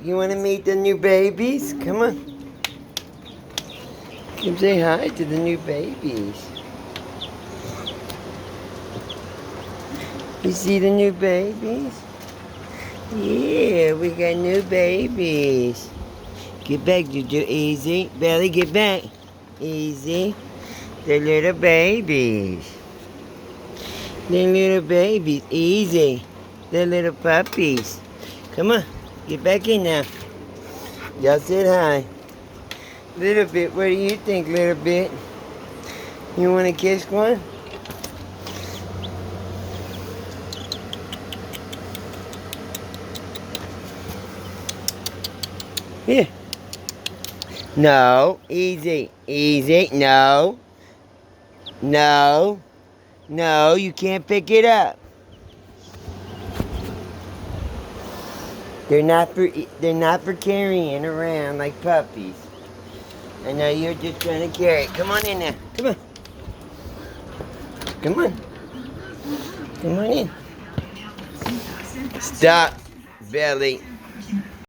You want to meet the new babies? Come on. Come say hi to the new babies. You see the new babies? Yeah, we got new babies. Get back, Juju. Easy. Belly, get back. Easy. They're little babies. They're little babies. Easy. They're little puppies. Come on. Get back in now. Y'all said hi. Little bit. What do you think, little bit? You want to kiss one? Here. No. Easy. Easy. No. No. No, you can't pick it up. They're not for carrying around like puppies. I know you're just trying to carry it. Come on in there. Come on. Come on. Come on in. Stop, Belly.